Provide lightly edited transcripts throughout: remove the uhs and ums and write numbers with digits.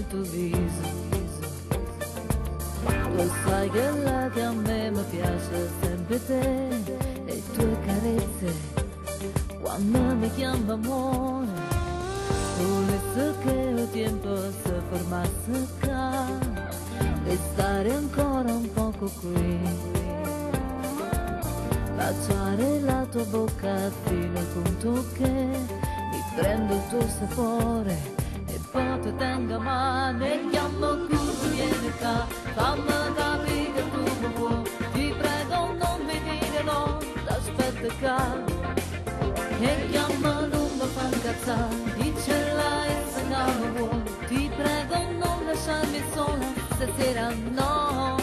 il tuo viso. Lo sai che là che a me mi piace sempre te, le tue carezze quando mi chiama amore. Volesse che il tempo si fermasse qua e stare ancora un poco qui, baciare la tua bocca fino al punto che mi prendo il tuo sapore e poi ti tengo a mano e chiamo qui, vieni qua, fammi capire che tu mi vuoi, ti prego non mi dire no, aspetta qua. E chiama non mi fa incazzare, dicela e se non mi vuoi, ti prego non lasciarmi sola stasera no.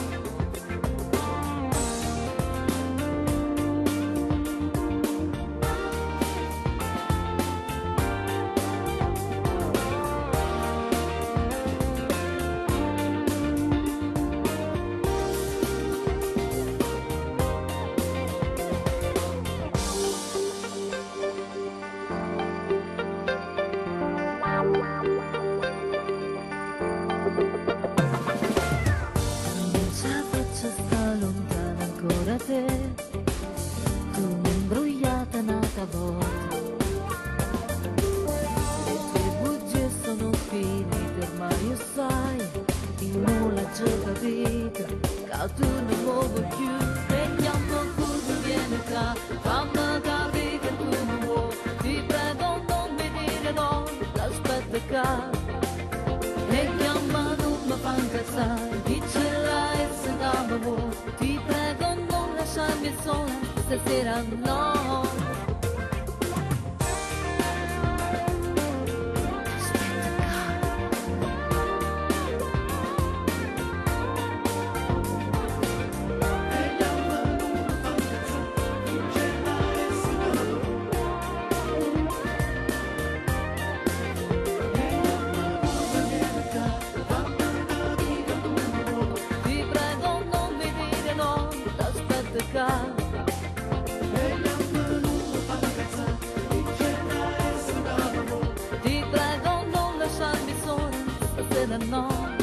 Te, tu mi imbrogliata nata volta, le tue bugie sono finite, ormai io sai, io non l'ho già capito, che tu non muovi più, e chiamo curvo, vieni qua, fammi capire che tu mi vuoi, ti prego non mi dire no, aspetta qua, e chiama non mi fa incazzare, dicela e se non mi vuoi, ti prego non lasciarmi sola stasera no. Ti prego non lasciarmi sola stasera no.